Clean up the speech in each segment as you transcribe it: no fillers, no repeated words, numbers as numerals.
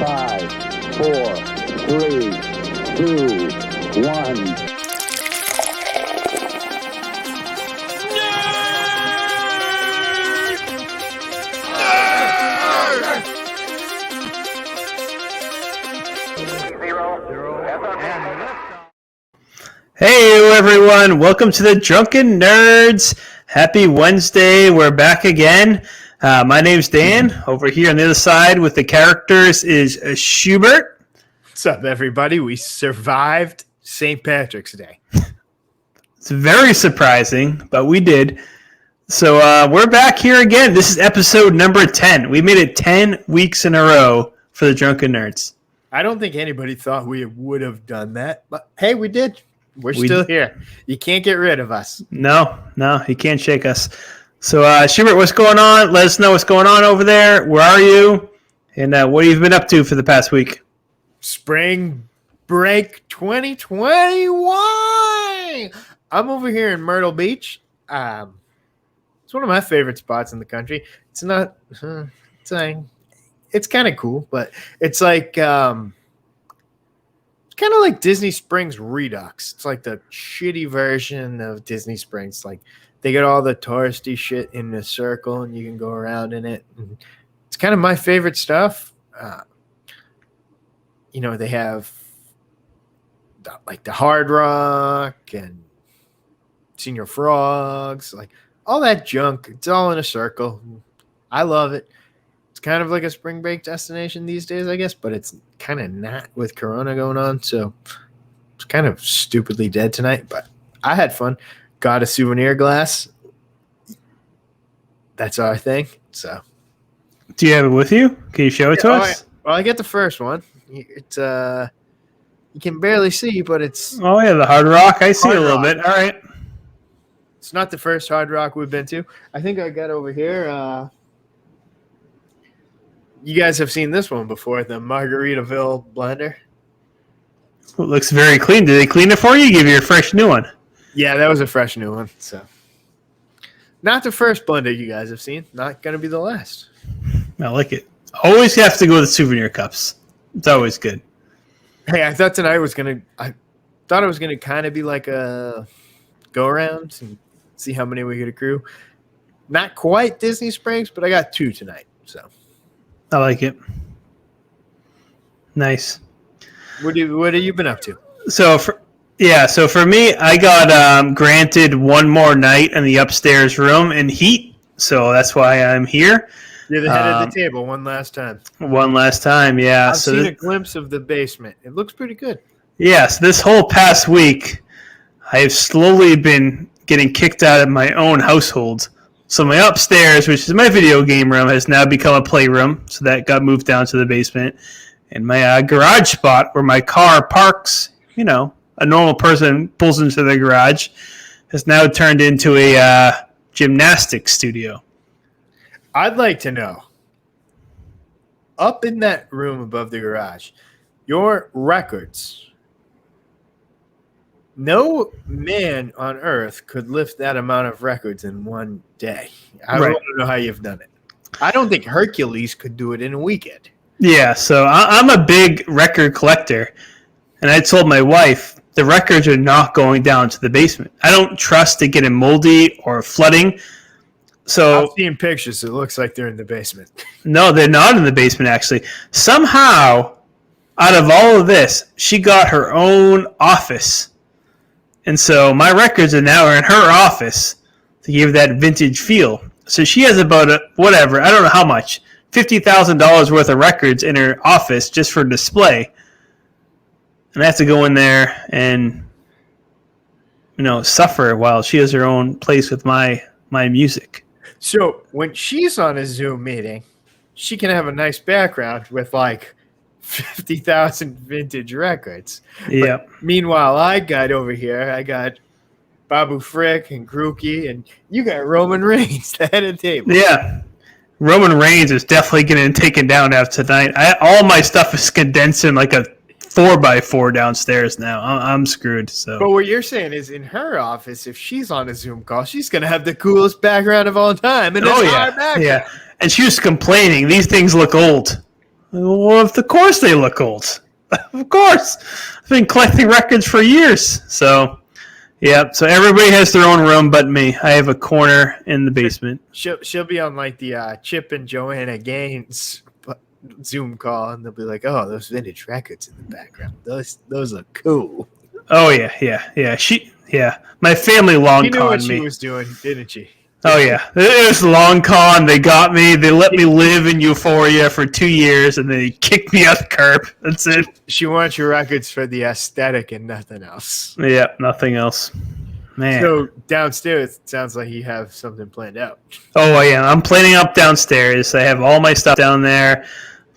5, 4, 3, 2, 1. Hey everyone, welcome to the Drunken Nerds. Happy Wednesday, we're back again. My name's Dan. Over here on the other side with the characters is Schubert. What's up, everybody? We survived St. Patrick's Day. It's very surprising, but we did. So we're back here again. This is episode number 10. We made it 10 weeks in a row for the Drunken Nerds. I don't think anybody thought we would have done that, but hey, we did. We're still here. You can't get rid of us. No, you can't shake us. So, Schubert, what's going on? Let us know what's going on over there. Where are you? And what have you been up to for the past week? Spring break 2021. I'm over here in Myrtle Beach. It's one of my favorite spots in the country. It's not, it's kind of cool, but it's like, kind of like Disney Springs Redux. It's like the shitty version of Disney Springs. Like they get all the touristy shit in a circle and you can go around in it. And it's kind of my favorite stuff. They have like the Hard Rock and Senior Frogs, like all that junk. It's all in a circle. I love it. It's kind of like a spring break destination these days, I guess, but it's kind of not with Corona going on. So it's kind of stupidly dead tonight, but I had fun. Got a souvenir glass. That's our thing. So, do you have it with you? Can you show it to us? I get the first one. It's you can barely see, but it's the Hard Rock. I see a little bit. All right. It's not the first Hard Rock we've been to. I think I got over here. You guys have seen this one before, the Margaritaville blender. Well, it looks very clean. Did they clean it for you? Give you a fresh new one? Yeah, that was a fresh new one. So, not the first blender you guys have seen. Not going to be the last. I like it. Always have to go with souvenir cups. It's always good. Hey, I thought tonight was going to – I thought it was going to kind of be like a go-around and see how many we could accrue. Not quite Disney Springs, but I got 2 tonight, so – I like it. Nice. What have you been up to? So for me, I got granted one more night in the upstairs room in heat, so that's why I'm here. You're the head of the table one last time. One last time, yeah. I've seen a glimpse of the basement. It looks pretty good. Yes, this whole past week, I have slowly been getting kicked out of my own household. So my upstairs, which is my video game room, has now become a playroom. So that got moved down to the basement. And my garage spot where my car parks, a normal person pulls into the garage, has now turned into a gymnastics studio. I'd like to know, up in that room above the garage, your records. No man on earth could lift that amount of records in one day. I don't know how you've done it. I don't think Hercules could do it in a weekend. Yeah, so I'm a big record collector, and I told my wife the records are not going down to the basement. I don't trust it getting moldy or flooding. So I've seen pictures. It looks like they're in the basement. No, they're not in the basement, actually. Somehow, out of all of this, she got her own office. And so my records are now in her office to give that vintage feel. So she has about I don't know how much, $50,000 worth of records in her office just for display. And I have to go in there and, suffer while she has her own place with my music. So when she's on a Zoom meeting, she can have a nice background with like 50,000 vintage records. Yeah. Meanwhile, I got Babu Frick and Grookey, and you got Roman Reigns, the head of the table. Yeah. Roman Reigns is definitely getting taken down after tonight. All my stuff is condensed in like a 4x4 downstairs now. I'm screwed. So, but what you're saying is, in her office, if she's on a Zoom call, she's gonna have the coolest background of all time. And yeah. And she was complaining, these things look old. Well, of course they look old. Of course. I've been collecting records for years. So, yeah. So everybody has their own room but me. I have a corner in the basement. She'll be on like the Chip and Joanna Gaines Zoom call, and they'll be like, "Oh, those vintage records in the background. Those look cool." Oh yeah. My family long You knew what conned me. she was doing, didn't she? Oh yeah, it was long con. They got me. They let me live in Euphoria for 2 years, and they kicked me out the curb. That's it. She wants your records for the aesthetic and nothing else. Yeah, nothing else. Man. So downstairs, it sounds like you have something planned out. Oh yeah, I'm planning up downstairs. I have all my stuff down there,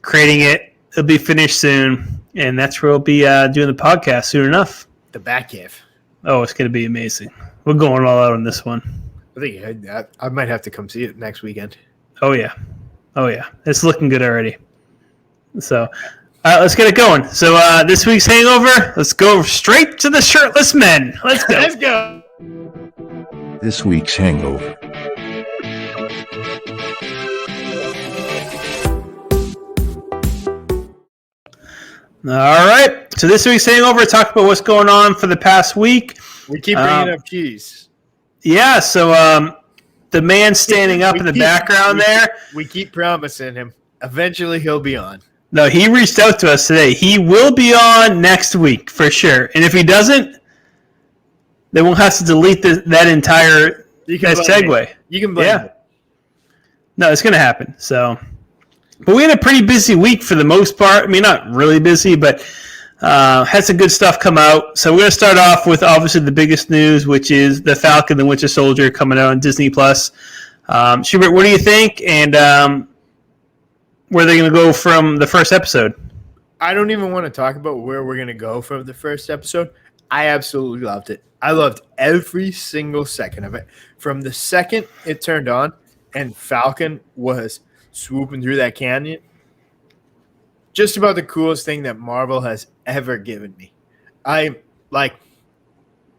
creating it. It'll be finished soon, and that's where we'll be doing the podcast soon enough. The Batcave. Oh, it's going to be amazing. We're going all out on this one. I think I might have to come see it next weekend. Oh yeah. It's looking good already. So, let's get it going. So, this week's hangover. Let's go straight to the shirtless men. Let's go. Let's go. This week's hangover. All right. So this week's hangover, talk about what's going on for the past week. We keep bringing up keys. Yeah. So, the man standing up in the background there. We keep promising him. Eventually, he'll be on. No, he reached out to us today. He will be on next week for sure. And if he doesn't, then we'll have to delete that entire segue. You can blame him. No, it's going to happen. So, but we had a pretty busy week for the most part. I mean, not really busy, but had some good stuff come out. So we're going to start off with obviously the biggest news, which is The Falcon, the Winter Soldier coming out on Disney+. Schubert, what do you think? And where are they going to go from the first episode? I don't even want to talk about where we're going to go from the first episode. I absolutely loved it. I loved every single second of it. From the second it turned on and Falcon was swooping through that canyon, just about the coolest thing that Marvel has ever given me. I'm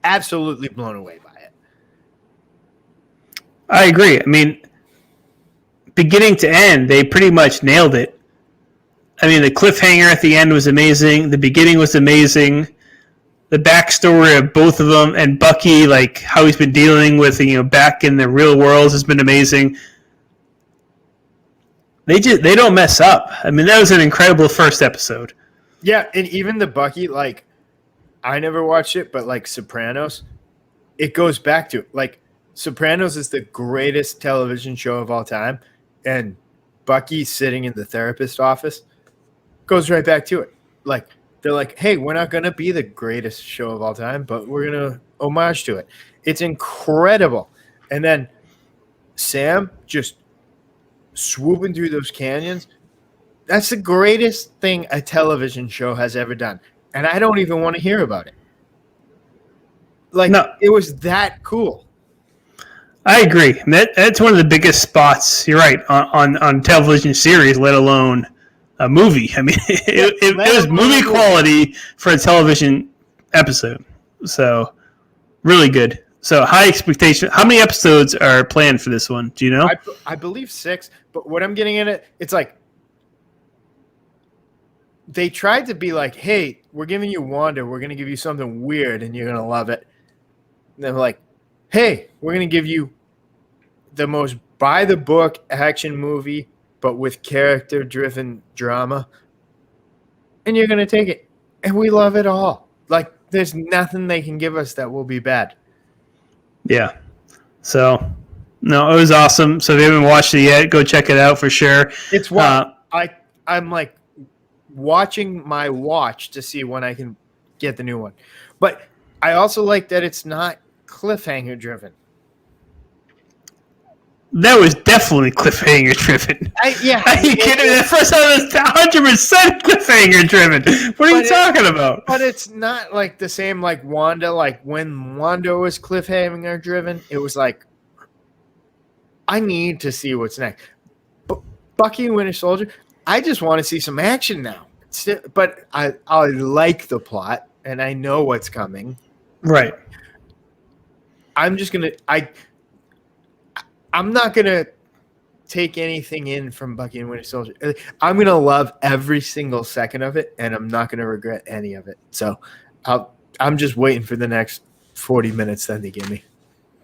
absolutely blown away by it. I agree. I mean, beginning to end, they pretty much nailed it. I mean, the cliffhanger at the end was amazing. The beginning was amazing. The backstory of both of them and Bucky, like how he's been dealing with, back in the real world has been amazing. They don't mess up. I mean, that was an incredible first episode. Yeah, and even the Bucky, I never watched it, but Sopranos, it goes back to Sopranos is the greatest television show of all time, and Bucky sitting in the therapist's office goes right back to it. They're like, hey, we're not going to be the greatest show of all time, but we're going to homage to it. It's incredible. And then Sam just swooping through those canyons. That's the greatest thing a television show has ever done. And I don't even want to hear about it. No. It was that cool. I agree. That's one of the biggest spots, you're right, on television series, let alone a movie. I mean, it was movie quality for a television episode. So, really good. So, high expectation. How many episodes are planned for this one? Do you know? I believe 6. But what I'm getting at it's they tried to be like, hey, we're giving you Wanda. We're going to give you something weird, and you're going to love it. And they're like, hey, we're going to give you the most by-the-book action movie, but with character-driven drama, and you're going to take it. And we love it all. There's nothing they can give us that will be bad. Yeah. So, no, it was awesome. So if you haven't watched it yet, go check it out for sure. It's wild. I'm watching my watch to see when I can get the new one. But I also like that it's not cliffhanger-driven. That was definitely cliffhanger driven. Are you kidding me? The first time it was 100% cliffhanger driven. What are you talking about? But it's not the same Wanda. When Wanda was cliffhanger driven, it was I need to see what's next. But Bucky and Winter Soldier, I just want to see some action now. But I like the plot, and I know what's coming. Right. I'm just gonna I'm not gonna take anything in from Bucky and Winter Soldier. I'm gonna love every single second of it, and I'm not gonna regret any of it. So, I'm just waiting for the next 40 minutes then to give me.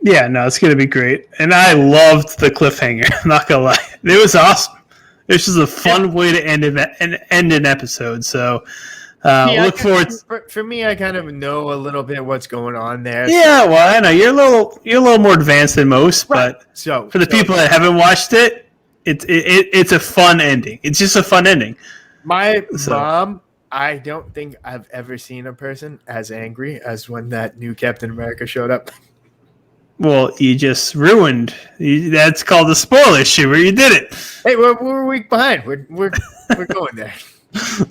Yeah, no, it's going to be great. And I loved the cliffhanger. I'm not going to lie. It was awesome. It was just a fun way to end an episode. So look forward. For me, I kind of know a little bit what's going on there. Yeah, well, I know you're a little more advanced than most, right. But for the people that haven't watched it, it's a fun ending. It's just a fun ending. My mom, I don't think I've ever seen a person as angry as when that new Captain America showed up. Well, you just ruined. That's called a spoiler shoot where you did it. Hey, we're a week behind. We're going there.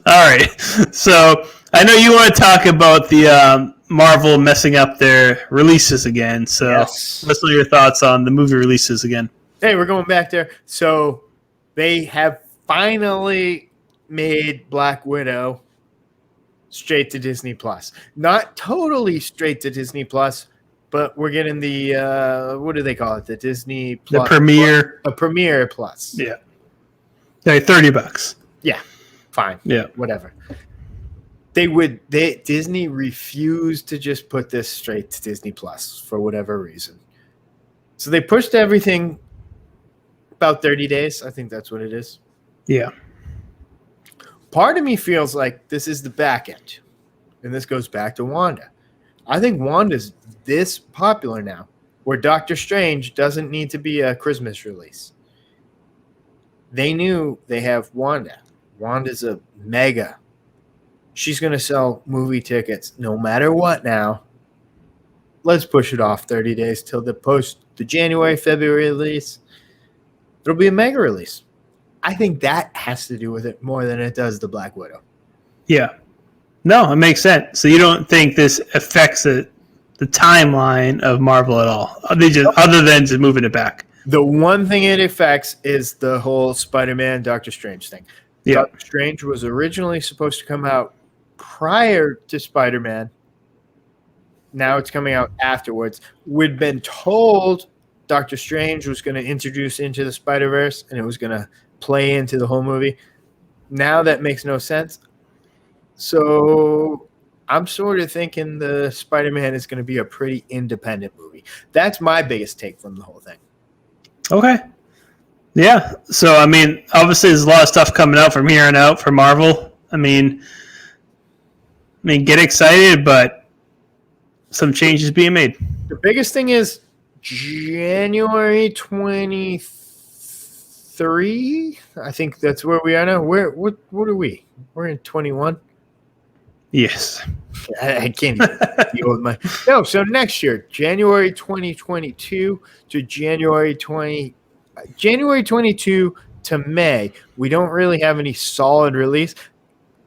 All right. So I know you want to talk about the Marvel messing up their releases again. So Let's know your thoughts on the movie releases again. Hey, we're going back there. So they have finally made Black Widow straight to Disney Plus. Not totally straight to Disney Plus. But we're getting the what do they call it? The Disney Plus, the Premiere, a Premiere Plus. Yeah, like $30. Yeah, fine. Yeah, whatever. Disney refused to just put this straight to Disney Plus for whatever reason. So they pushed everything about 30 days. I think that's what it is. Yeah. Part of me feels like this is the back end, and this goes back to Wanda. I think Wanda's this popular now, where Doctor Strange doesn't need to be a Christmas release. They knew they have Wanda. Wanda's a mega. She's going to sell movie tickets no matter what now. Let's push it off 30 days till the January, February release. It'll be a mega release. I think that has to do with it more than it does the Black Widow. Yeah. No, it makes sense. So you don't think this affects the timeline of Marvel at all? Other than just moving it back. The one thing it affects is the whole Spider-Man, Doctor Strange thing. Yeah. Doctor Strange was originally supposed to come out prior to Spider-Man. Now it's coming out afterwards. We'd been told Doctor Strange was going to introduce into the Spider-Verse and it was going to play into the whole movie. Now that makes no sense. So I'm sort of thinking the Spider-Man is going to be a pretty independent movie. That's my biggest take from the whole thing. Okay. Yeah. So, I mean, obviously there's a lot of stuff coming out from here on out for Marvel. I mean, get excited, but some changes being made. The biggest thing is January 23. I think that's where we are now. What are we? We're in 21. Yes. I can't even deal with my... No, so next year, January 2022 to January 22 to May, we don't really have any solid release.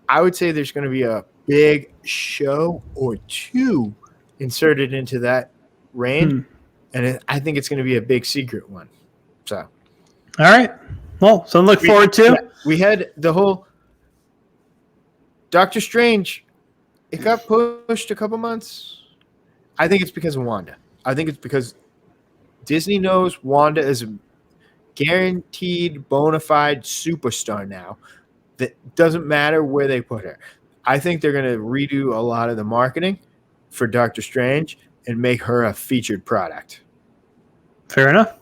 I would say there's going to be a big show or two inserted into that range, and I think it's going to be a big secret one. So, all right. Well, so look forward to. Yeah, we had the whole Doctor Strange. It got pushed a couple months. I think it's because of Wanda. I think it's because Disney knows Wanda is a guaranteed bona fide superstar now. That doesn't matter where they put her. I think they're going to redo a lot of the marketing for Doctor Strange and make her a featured product. Fair enough.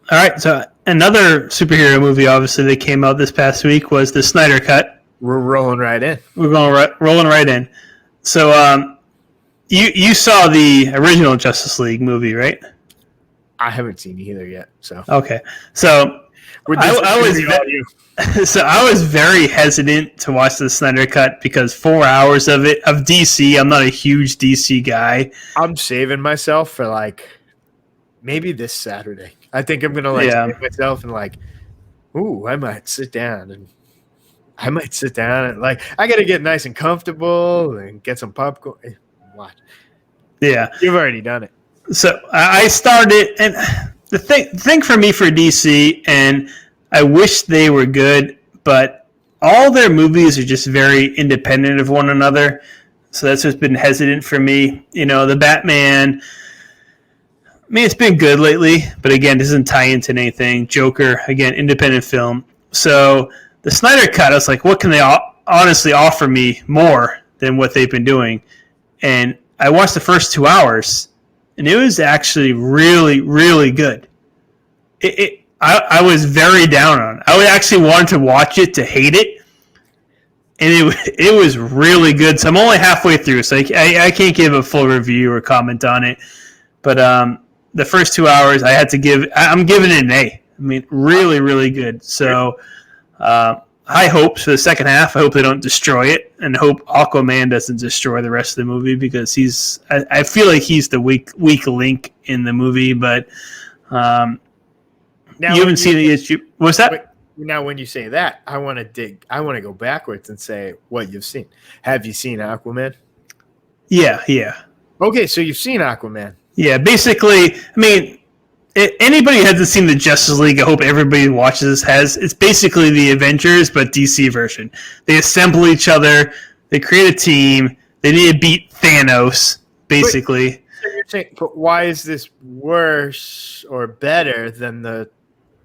All right. So another superhero movie, obviously, that came out this past week was the Snyder Cut. We're rolling right in. We're going rolling right in. So, you saw the original Justice League movie, right? I haven't seen either yet. So okay. So I was very hesitant to watch the Snyder Cut because 4 hours of DC. I'm not a huge DC guy. I'm saving myself for maybe this Saturday. I think I'm gonna save myself and I might sit down and. I got to get nice and comfortable and get some popcorn. What? Yeah. You've already done it. So I started, and the thing for me for DC, and I wish they were good, but all their movies are just very independent of one another. So that's what's been hesitant for me. You know, the Batman mean, it's been good lately, but again, it doesn't tie into anything. Joker, again, independent film. So the Snyder Cut, I was like, what can they honestly offer me more than what they've been doing? And I watched the first 2 hours, and it was actually really, really good. I was very down on it. I would actually want to watch it to hate it, and it was really good. So I'm only halfway through, so I can't give a full review or comment on it. But the first 2 hours, I'm giving it an A. I mean, really, really good. So high hopes for the second half. I hope they don't destroy it, and hope Aquaman doesn't destroy the rest of the movie, because I feel like he's the weak link in the movie. But now, you haven't seen the issue. What's that? Now, when you say that, I want to go backwards and say what you've seen. Have you seen Aquaman? Yeah. Okay, so you've seen Aquaman. Yeah, basically, I mean, anybody who hasn't seen the Justice League, I hope everybody who watches has. It's basically the Avengers, but DC version. They assemble each other. They create a team. They need to beat Thanos, basically. But why is this worse or better than the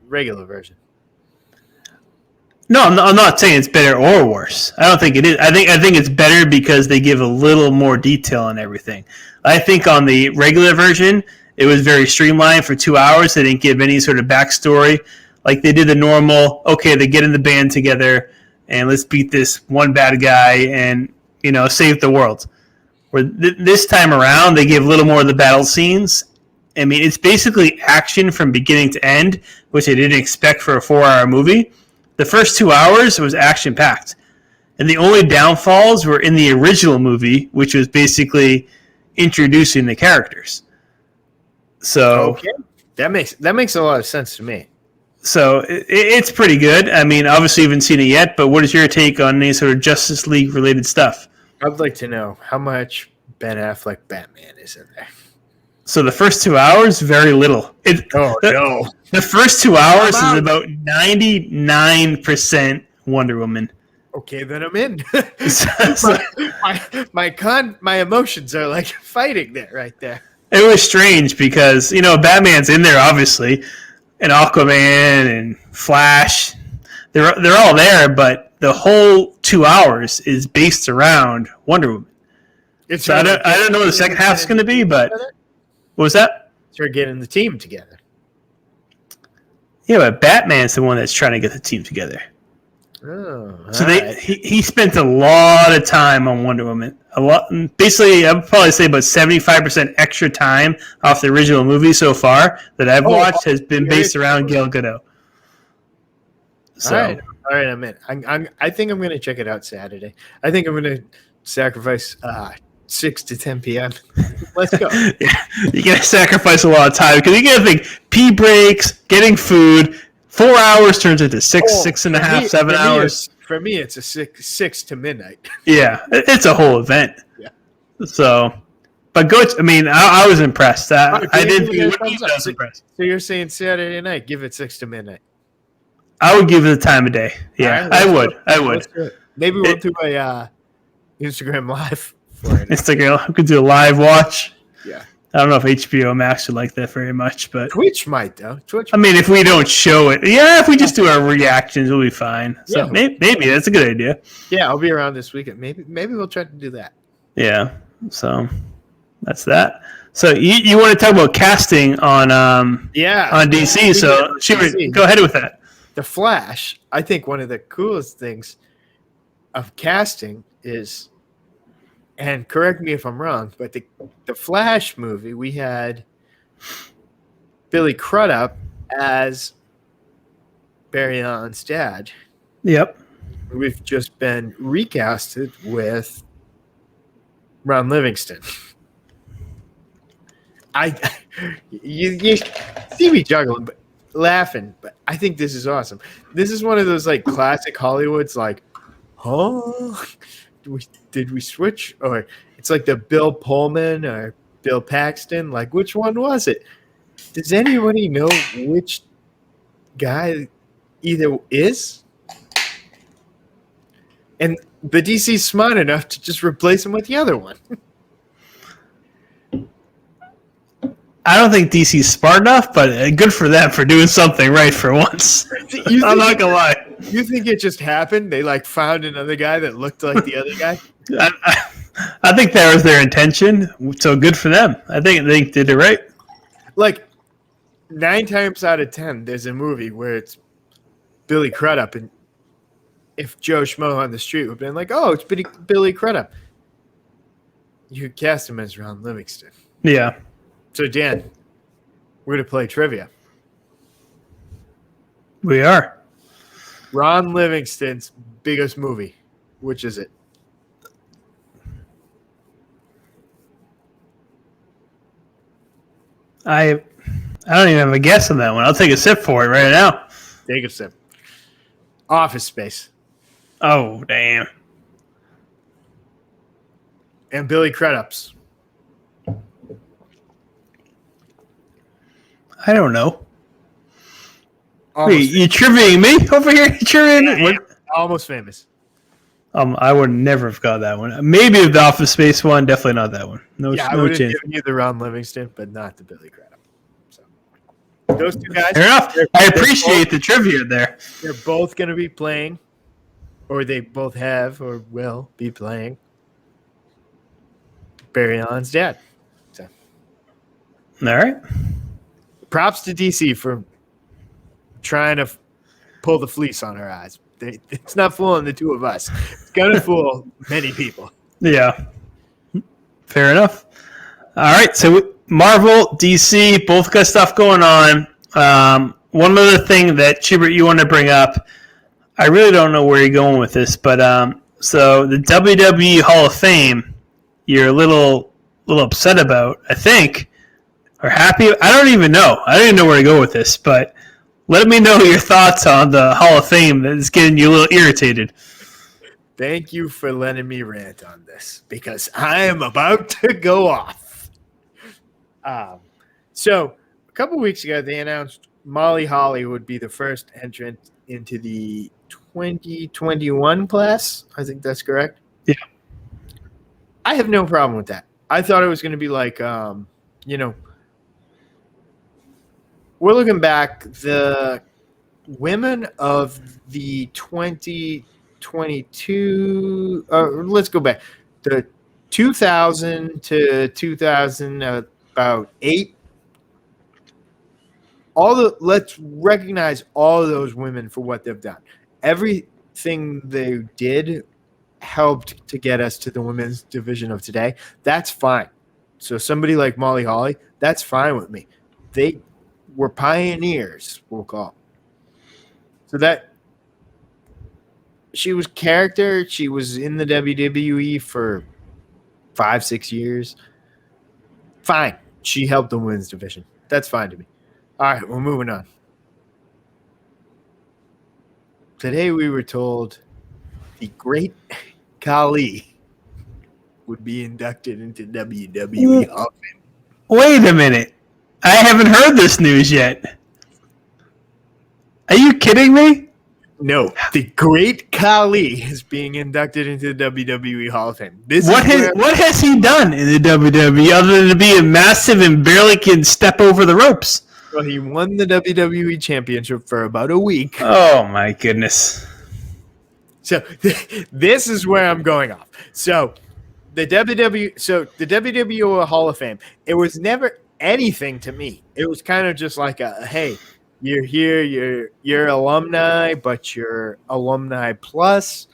regular version? No, I'm not saying it's better or worse. I don't think it is. I think it's better because they give a little more detail on everything. I think on the regular version, it was very streamlined for 2 hours. They didn't give any sort of backstory. Like they did the normal, okay, they get in the band together and let's beat this one bad guy and, save the world. Where this time around, they give a little more of the battle scenes. I mean, it's basically action from beginning to end, which I didn't expect for a 4-hour movie. The first 2 hours was action-packed. And the only downfalls were in the original movie, which was basically introducing the characters. So okay. That makes a lot of sense to me. So it's pretty good. I mean, obviously you haven't seen it yet, but what is your take on any sort of Justice League related stuff? I'd like to know how much Ben Affleck Batman is in there. So the first 2 hours, very little. No. The first 2 hours is about 99% Wonder Woman. Okay, then I'm in. my emotions are like fighting there, right there. It was strange because, Batman's in there, obviously, and Aquaman and Flash. They're all there, but the whole 2 hours is based around Wonder Woman. So I don't know what the second half's going to be, but what was that? They're getting the team together. Yeah, but Batman's the one that's trying to get the team together. Oh, so he spent a lot of time on Wonder Woman. A lot, basically, I would probably say about 75% extra time off the original movie so far that I've watched has been based around Gal Gadot. So, all right, I'm in. I think I'm going to check it out Saturday. I think I'm going to sacrifice 6 to 10 p.m. Let's go. Yeah, you got to sacrifice a lot of time because you got to think pee breaks, getting food. 4 hours turns into 6.5, 7 hours. For me, it's a six to midnight. Yeah, it's a whole event. Yeah. So, but I was impressed. I didn't think I was impressed. So you're saying Saturday night, give it 6 to midnight. I would give it the time of day. Yeah, I would. Maybe we'll do a Instagram live for it. Instagram, we could do a live watch. Yeah. I don't know if HBO Max would like that very much, but Twitch might though. If we don't show it, if we just do our reactions, we'll be fine. So maybe that's a good idea. Yeah, I'll be around this weekend. Maybe we'll try to do that. Yeah. So that's that. So you want to talk about casting on DC? So go ahead with that. The Flash. I think one of the coolest things of casting is. And correct me if I'm wrong, but the Flash movie, we had Billy Crudup as Barry Allen's dad. Yep. We've just been recasted with Ron Livingston. You see me juggling, but laughing, but I think this is awesome. This is one of those like classic Hollywoods, like, did we switch? Or it's like the Bill Pullman or Bill Paxton. Like, which one was it? Does anybody know which guy either is? And the DC's smart enough to just replace him with the other one. I don't think DC's smart enough, but good for them for doing something right for once. I'm not gonna lie. You think it just happened? They like found another guy that looked like the other guy? I think that was their intention. So good for them. I think they did it right. Like 9 times out of 10, there's a movie where it's Billy Crudup, and if Joe Schmo on the street would have been like, "Oh, it's Billy Crudup," you could cast him as Ron Livingston. Yeah. So Dan, we're gonna play trivia. We are. Ron Livingston's biggest movie, which is it? I don't even have a guess on that one. I'll take a sip for it right now. Take a sip. Office Space. Oh, damn. And Billy Crudup's. I don't know. Almost Wait, you triviaing me over here? You triviaing me? Almost Famous. I would never have got that one. Maybe the Office Space one, definitely not that one. I would no have chance. given you the Ron Livingston, but not the Billy Crudup. So those two guys. Fair enough. I appreciate the trivia there. They're both going to be playing, or they both have or will be playing Barry Allen's dad. So All right. props to DC for trying to pull the fleece on our eyes. It's not fooling the two of us. It's going to fool many people. Yeah. Fair enough. All right. So Marvel, DC, both got stuff going on. One other thing that Chibert, you want to bring up, I really don't know where you're going with this, but so the WWE Hall of Fame, you're a little upset about, I think, or happy. I don't even know. I don't even know where to go with this, but let me know your thoughts on the Hall of Fame that is getting you a little irritated. Thank you for letting me rant on this because I am about to go off. So a couple weeks ago, they announced Molly Holly would be the first entrant into the 2021 class. I think that's correct. Yeah. I have no problem with that. I thought it was going to be like, we're looking back. The women of the 2022, let's go back. The 2000 to 2008. Let's recognize all of those women for what they've done. Everything they did helped to get us to the women's division of today. That's fine. So somebody like Molly Holly, that's fine with me. They were pioneers, we'll call. So that she was character. She was in the WWE for 5-6 years. Fine. She helped the women's division. That's fine to me. All right, we're moving on. Today we were told the great Khali would be inducted into WWE Hall of Fame. Wait a minute. I haven't heard this news yet. Are you kidding me? No, the great Khali is being inducted into the WWE Hall of Fame. What has he done in the WWE other than to be a massive and barely can step over the ropes? Well, he won the WWE Championship for about a week. Oh my goodness! So this is where I'm going off. So the WWE Hall of Fame, it was never anything to me. It was kind of just like a, hey, you're here, you're alumni, but you're alumni plus.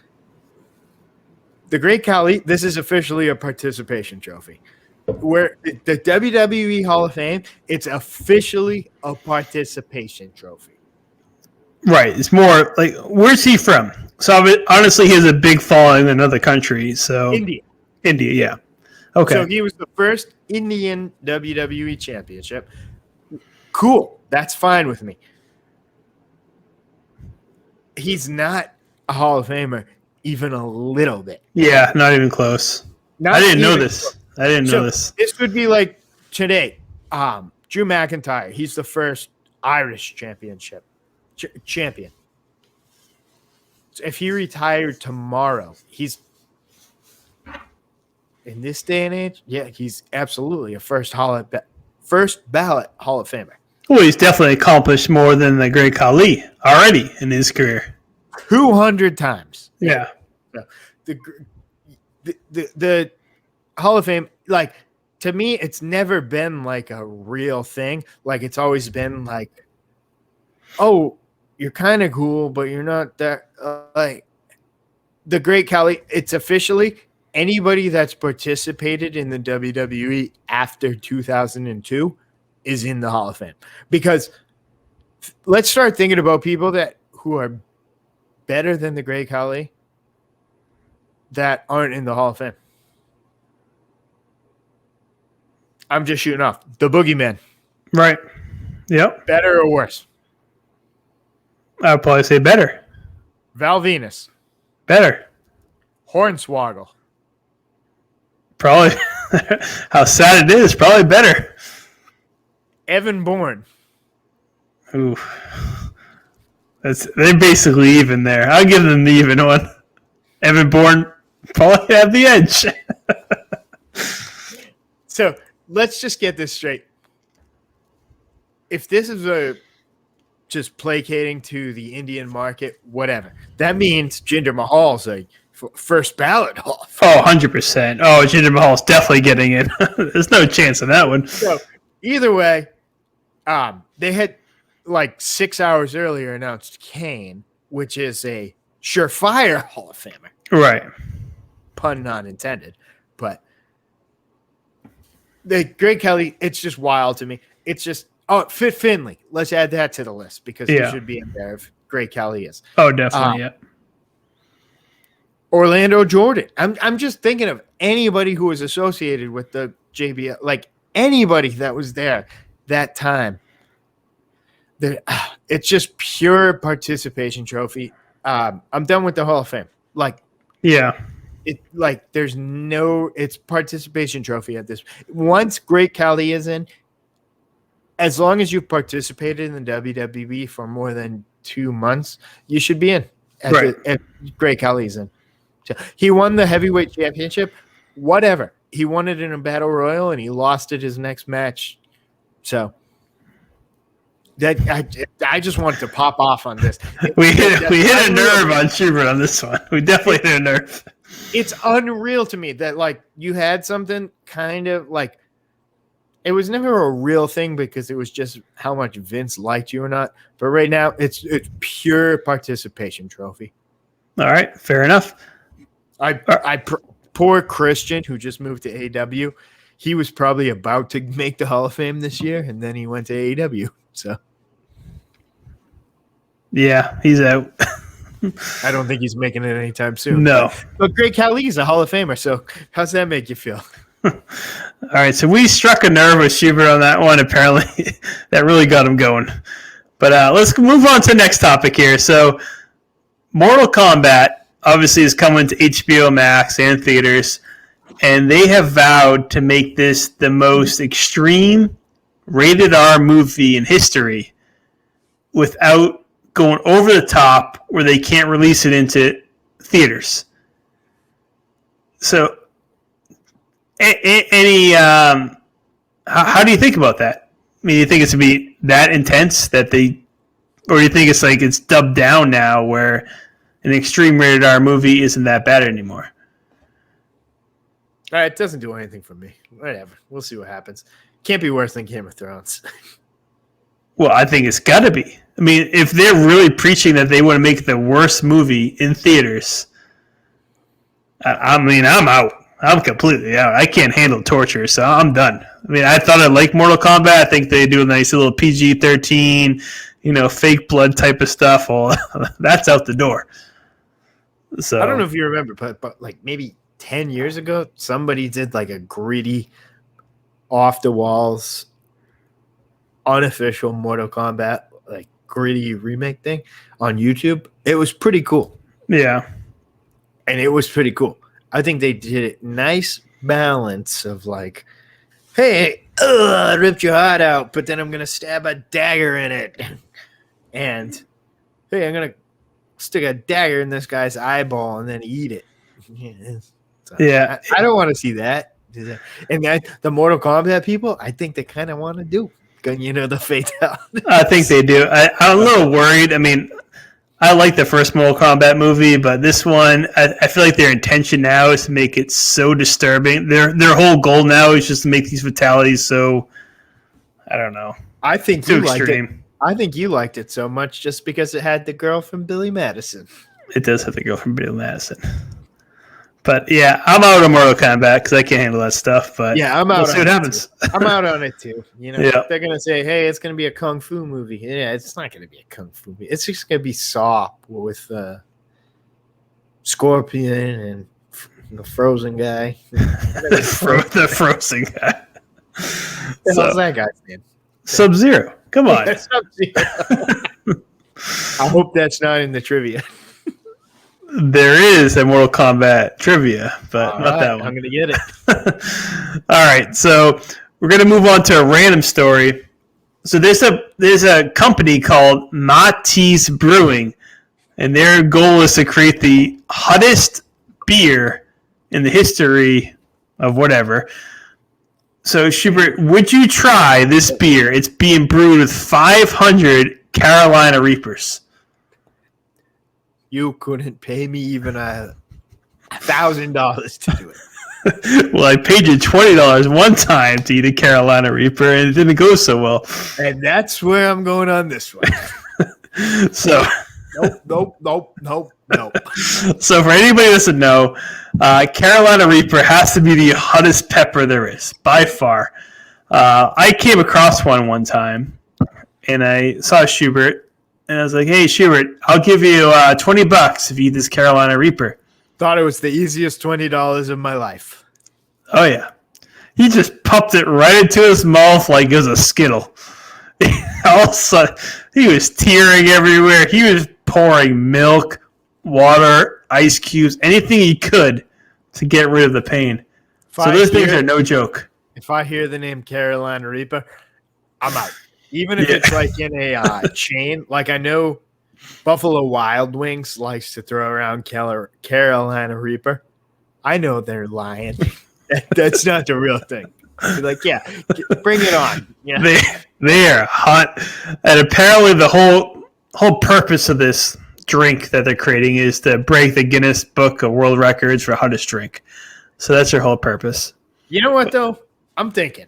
The Great Khali, this is officially a participation trophy. Where the WWE Hall of Fame, it's officially a participation trophy. Right. It's more like, where's he from? So honestly, he has a big following in another country. So India, yeah. Okay. So he was the first Indian WWE Championship. Cool. That's fine with me. He's not a Hall of Famer even a little bit. Yeah, not even close. I didn't know this. This would be like today. Drew McIntyre. He's the first Irish championship champion. So if he retired tomorrow, he's in this day and age. Yeah, he's absolutely a first Hall of first ballot Hall of Famer. Well, he's definitely accomplished more than the great Khali already in his career. 200 times. Yeah. The Hall of Fame, like, to me, it's never been like a real thing. Like, it's always been like, oh, you're kind of cool, but you're not that. Like, the great Khali, it's officially anybody that's participated in the WWE after 2002 is in the Hall of Fame. Because let's start thinking about people who are better than the great Khali that aren't in the Hall of Fame. I'm just shooting off. The Boogeyman. Right. Yep. Better or worse? I'd probably say better. Val Venus. Better. Hornswoggle. Probably. How sad it is. Probably better. Evan Bourne. Ooh. They're basically even there. I'll give them the even one. Evan Bourne probably have the edge. So let's just get this straight. If this is just placating to the Indian market, whatever, that means Jinder Mahal's a first ballot Hall. Oh, 100%. Oh, Jinder Mahal's definitely getting in. There's no chance of that one. So either way, they had like 6 hours earlier announced Kane, which is a surefire Hall of Famer. Right. Pun not intended. But the great Khali, it's just wild to me. It's just, Fit Finley. Let's add that to the list because he should be in there if great Khali is. Oh, definitely, yeah. Orlando Jordan. I'm just thinking of anybody who was associated with the JBL, like anybody that was there that time. It's just pure participation trophy. I'm done with the Hall of Fame. Like, yeah, it's participation trophy at this. Once great Khali is in, as long as you've participated in the WWE for more than 2 months, you should be in. If great Khali's in. So he won the heavyweight championship. Whatever. He won it in a battle royal and he lost it his next match. So that I just wanted to pop off on this. We hit a nerve on Schubert on this one. We definitely hit a nerve. It's unreal to me that like you had something kind of like it was never a real thing because it was just how much Vince liked you or not. But right now it's pure participation trophy. All right, fair enough. Poor Christian who just moved to AW. He was probably about to make the Hall of Fame this year, and then he went to AW. So, yeah, he's out. I don't think he's making it anytime soon. No. But Great Khali is a Hall of Famer, so how's that make you feel? All right, so we struck a nerve with Schubert on that one. Apparently, that really got him going. But let's move on to the next topic here. So, Mortal Kombat obviously is coming to HBO Max and theaters, and they have vowed to make this the most extreme rated R movie in history without going over the top where they can't release it into theaters. So, how do you think about that? I mean, do you think it's going to be that intense or do you think it's like it's dubbed down now where an extreme rated R movie isn't that bad anymore? It doesn't do anything for me. Whatever. We'll see what happens. Can't be worse than Game of Thrones. Well, I think it's got to be. I mean, if they're really preaching that they want to make the worst movie in theaters, I'm out. I'm completely out. I can't handle torture, so I'm done. I mean, I thought I liked Mortal Kombat. I think they do a nice little PG-13, fake blood type of stuff. Well, that's out the door. So I don't know if you remember, but like maybe 10 years ago, somebody did like a gritty, off-the-walls, unofficial Mortal Kombat, like gritty remake thing on YouTube. It was pretty cool. Yeah. And it was pretty cool. I think they did a nice balance of like, hey, I ripped your heart out, but then I'm going to stab a dagger in it. And, hey, I'm going to stick a dagger in this guy's eyeball and then eat it. So, yeah. I don't want to see that. And that the Mortal Kombat people, I think they kind of want to do, the fatality. I think they do. I'm a little worried. I mean, I like the first Mortal Kombat movie, but this one, I feel like their intention now is to make it so disturbing. Their whole goal now is just to make these fatalities so, I don't know. I think too you liked extreme. it. I think you liked it so much just because it had the girl from Billy Madison. It does have to go from Billy Madison. But yeah, I'm out on Mortal Kombat because I can't handle that stuff. But yeah, I'm out. We'll see what happens. I'm out on it too. Yeah. They're gonna say, "Hey, it's gonna be a kung fu movie." Yeah, it's not gonna be a kung fu movie. It's just gonna be Saw with Scorpion and the Frozen guy. the Frozen guy. How's that guy's name? Sub-Zero. Come on. I hope that's not in the trivia. There is a Mortal Kombat trivia, but not that one. I'm going to get it. All right, so we're going to move on to a random story. So there's a company called Matisse Brewing, and their goal is to create the hottest beer in the history of whatever. So, Schubert, would you try this beer? It's being brewed with 500 Carolina Reapers. You couldn't pay me even $1,000 to do it. Well, I paid you $20 one time to eat a Carolina Reaper, and it didn't go so well. And that's where I'm going on this one. So, Nope. So for anybody that doesn't know, Carolina Reaper has to be the hottest pepper there is, by far. I came across one time, and I saw Schubert, and I was like, "Hey, Schubert, I'll give you $20 if you eat this Carolina Reaper." Thought it was the easiest $20 of my life. Oh, yeah. He just popped it right into his mouth like it was a Skittle. All of a sudden, he was tearing everywhere. He was pouring milk, water, ice cubes, anything he could to get rid of the pain. So those things are no joke. If I hear the name Carolina Reaper, I'm out. Even if it's like in a chain, like I know Buffalo Wild Wings likes to throw around Carolina Reaper. I know they're lying. That's not the real thing. Be like, yeah, bring it on. Yeah, they are hot, and apparently the whole purpose of this drink that they're creating is to break the Guinness Book of World Records for hottest drink. So that's their whole purpose. You know what though? I'm thinking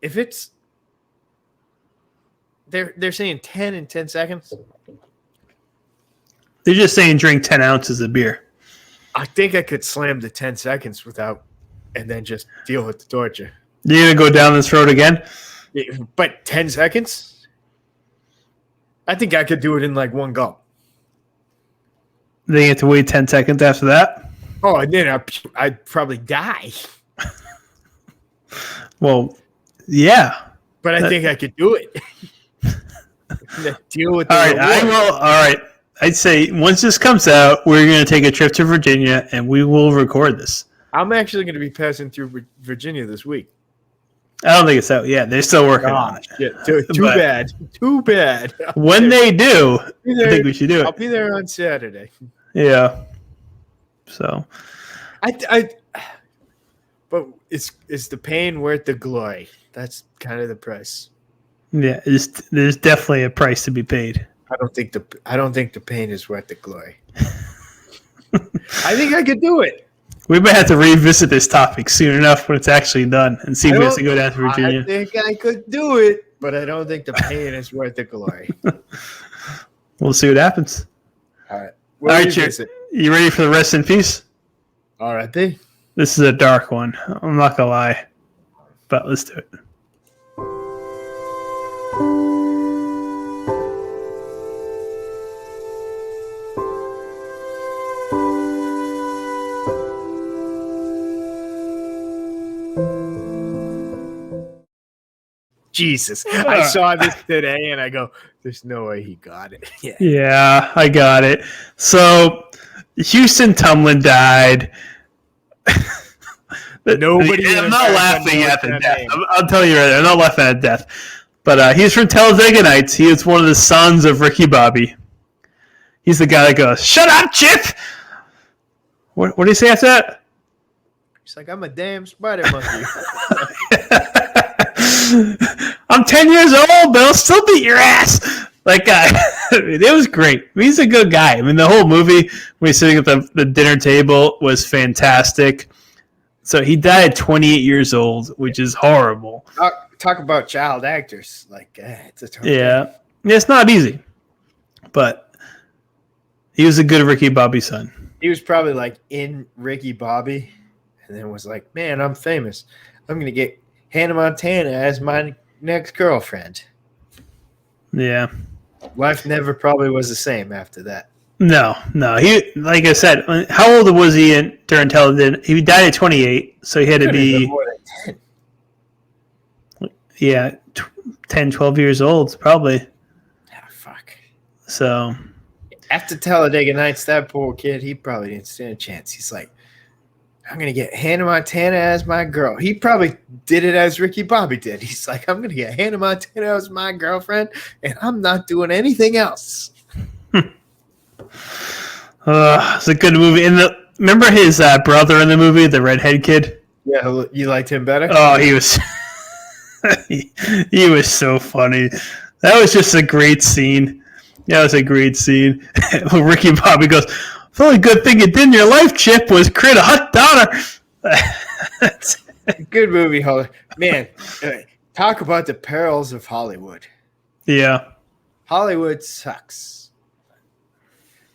if it's they're saying 10 in 10 seconds. They're just saying drink 10 ounces of beer. I think I could slam the 10 seconds without, and then just deal with the torture. You're going to go down this road again? But 10 seconds? I think I could do it in like one go. Then you have to wait 10 seconds after that? Oh, and then I'd probably die. Well, yeah. But I think I could do it. Deal with the all right. I'd say once this comes out, we're going to take a trip to Virginia and we will record this. I'm actually going to be passing through Virginia this week. I don't think it's out yet. They're still working on it. Yeah, too bad. When they do, I think we should do it. I'll be there on Saturday. Yeah. So. But is the pain worth the glory? That's kind of the price. Yeah, there's definitely a price to be paid. I don't think the pain is worth the glory. I think I could do it. We might have to revisit this topic soon enough when it's actually done and see if we have to go down to Virginia. I think I could do it, but I don't think the pain is worth the glory. We'll see what happens. All right. All right, you ready for the rest in peace? All right, B. This is a dark one. I'm not going to lie, but let's do it. Jesus. I saw this today and I go, there's no way he got it. Yeah, I got it. So, Houston Tumlin died. Nobody. I'm not laughing at the death. I'll tell you right there. I'm not laughing at death. But he's from Talladega Nights. He is one of the sons of Ricky Bobby. He's the guy that goes, "Shut up, Chip!" What do you say after that? He's like, I'm a damn spider monkey. I'm 10 years old, but I'll still beat your ass. That guy, it was great. He's a good guy. I mean, the whole movie when he's sitting at the dinner table was fantastic. So he died at 28 years old, which is horrible. Talk about child actors. Like, it's a tough thing. Yeah, it's not easy. But he was a good Ricky Bobby son. He was probably like in Ricky Bobby and then was like, man, I'm famous. I'm going to get Hannah Montana as my next girlfriend. Yeah. Life never probably was the same after that. No. He, like I said, how old was he during television? He died at 28, so he had to be more than 10. Yeah, 10, 12 years old, probably. Ah, fuck. So after Talladega Nights, that poor kid, he probably didn't stand a chance. He's like, I'm going to get Hannah Montana as my girl. He probably did it as Ricky Bobby did. He's like, I'm going to get Hannah Montana as my girlfriend, and I'm not doing anything else. It's a good movie. Remember his brother in the movie, the redhead kid? Yeah, you liked him better? Oh, he was he was so funny. That was just a great scene. That was a great scene. Ricky Bobby goes, the only good thing you did in your life, Chip, was create a hot daughter. Good movie, Holly. Man, talk about the perils of Hollywood. Yeah. Hollywood sucks.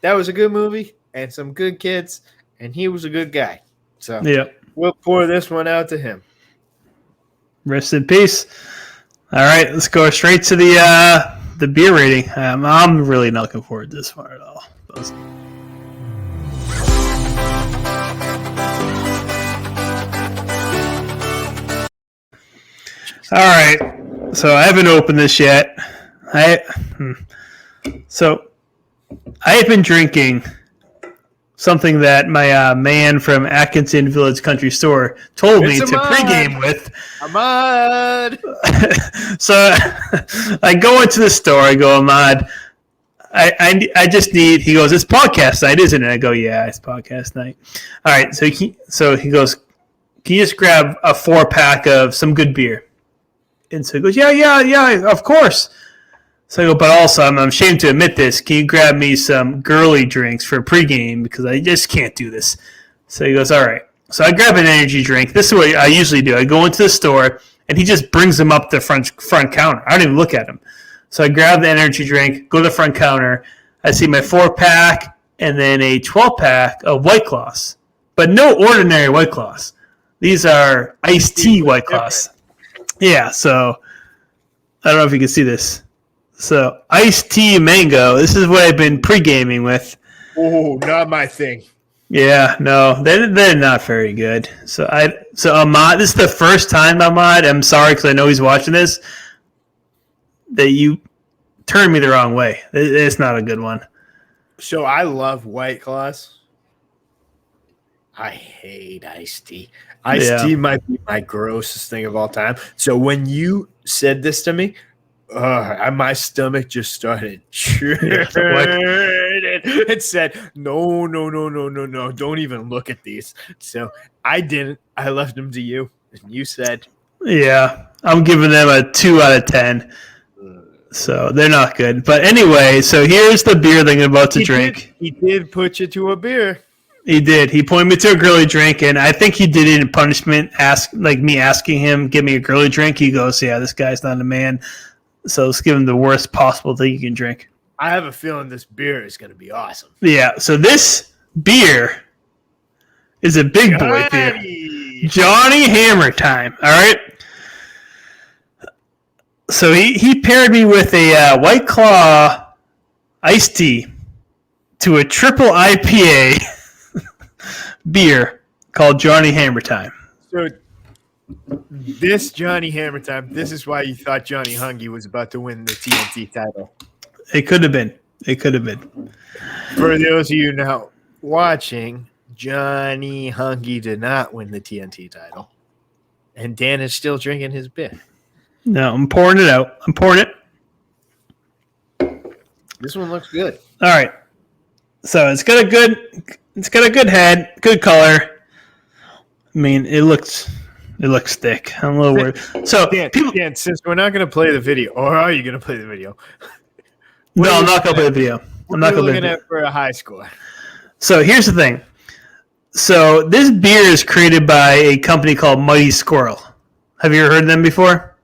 That was a good movie and some good kids, and he was a good guy. So yeah, we'll pour this one out to him. Rest in peace. All right, let's go straight to the beer rating. I'm really not looking forward to this one at all. All right, so I haven't opened this yet. So I have been drinking something that my man from Atkinson Village Country Store told me to pregame with. Ahmad! So I go into the store. I go, Ahmad, I just need. He goes, it's podcast night, isn't it? I go, yeah, it's podcast night. All right. So he goes, can you just grab a 4-pack of some good beer? And so he goes, yeah, of course. So I go, but also I'm ashamed to admit this. Can you grab me some girly drinks for pregame because I just can't do this? So he goes, all right. So I grab an energy drink. This is what I usually do. I go into the store and he just brings them up the front counter. I don't even look at them. So I grab the energy drink, go to the front counter. I see my 4-pack and then a 12-pack of White Claws, but no ordinary White Claws. These are iced tea White Claws. Yeah. So I don't know if you can see this. So, iced tea mango. This is what I've been pre-gaming with. Oh, not my thing. Yeah, no, they're not very good. So Ahmad, this is the first time, Ahmad, I'm sorry because I know he's watching this, that you turned me the wrong way. It's not a good one. So I love White Claws. I hate iced tea. Iced tea might be my grossest thing of all time. So when you said this to me, my stomach just started churning. It said, no, don't even look at these. So I didn't. I left them to you. And you said. Yeah, I'm giving them a 2 out of 10. So they're not good. But anyway, so here's the beer that I'm about to drink. He did put you to a beer. He did. He pointed me to a girly drink, and I think he did it in punishment, me asking him, give me a girly drink. He goes, yeah, this guy's not a man. So let's give him the worst possible thing you can drink. I have a feeling this beer is going to be awesome. Yeah, so this beer is a big boy beer. Johnny Hammer time, all right? So he paired me with a White Claw iced tea to a triple IPA beer called Johnny Hammer time. So this Johnny Hammer time, this is why you thought Johnny Hungy was about to win the TNT title. It could have been. For those of you now watching, Johnny Hungy did not win the TNT title. And Dan is still drinking his beer. No, I'm pouring it out. This one looks good. All right. So it's got a good It's got a good head, good color. I mean, it looks thick. I'm a little worried. So Dan, since we're not going to play the video, or are you going to play the video? No, I'm not going to play the video. I'm not going to play the video. Looking at for a high score. So here's the thing. So this beer is created by a company called Mighty Squirrel. Have you ever heard of them before?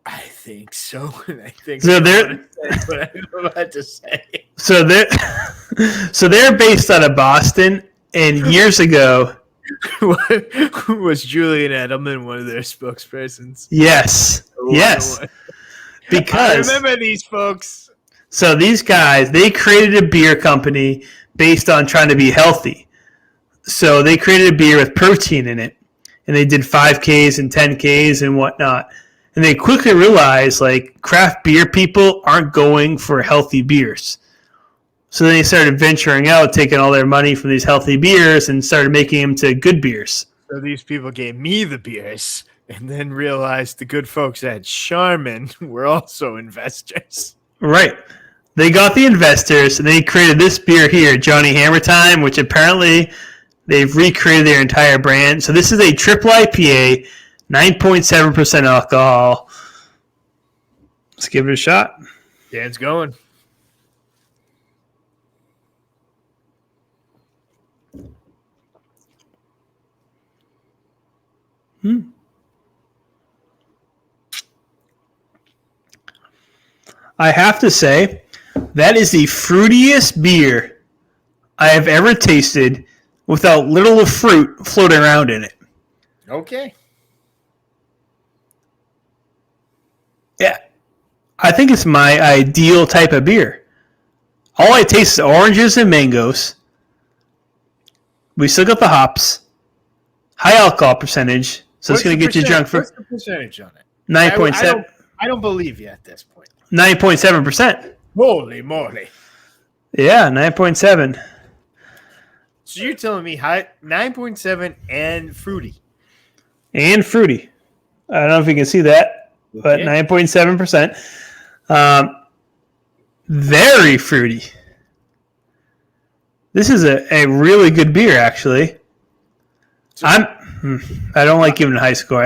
I think so. I think so. They're what I don't know what to say. So they're based out of Boston, and years ago was Julian Edelman one of their spokespersons? Yes. Because I remember these folks. So these guys, they created a beer company based on trying to be healthy. So they created a beer with protein in it, and they did 5Ks and 10Ks and whatnot. And they quickly realized, like, craft beer people aren't going for healthy beers. So then they started venturing out, taking all their money from these healthy beers and started making them to good beers. So these people gave me the beers and then realized the good folks at Charmin were also investors. Right. They got the investors, and they created this beer here, Johnny Hammer Time, which apparently they've recreated their entire brand. So this is a triple IPA, 9.7% alcohol. Let's give it a shot. Dan's going. I have to say, that is the fruitiest beer I have ever tasted without little of fruit floating around in it. Okay. Yeah. I think it's my ideal type of beer. All I taste is oranges and mangoes. We still got the hops. High alcohol percentage. So it's going to get you drunk for... What's the percentage on it? 9.7. I don't believe you at this point. 9.7%. Holy moly. Yeah, 9.7. So you're telling me 9.7 and fruity. And fruity. I don't know if you can see that, but 9.7%. Very fruity. This is a really good beer, actually. So I don't like giving it a high score.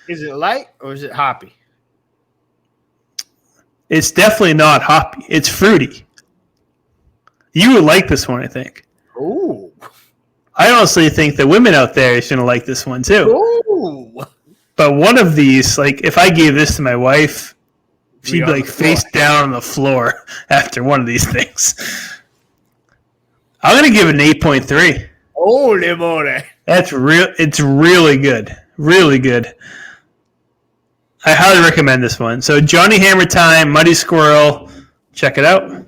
Is it light or is it hoppy? It's definitely not hoppy. It's fruity. You would like this one, I think. Ooh. I honestly think the women out there is going to like this one, too. Ooh. But one of these, like, if I gave this to my wife, she'd be like face down on the floor after one of these things. I'm going to give it an 8.3. Holy moly. That's real. It's really good. Really good. I highly recommend this one. So Johnny Hammer Time, Muddy Squirrel. Check it out.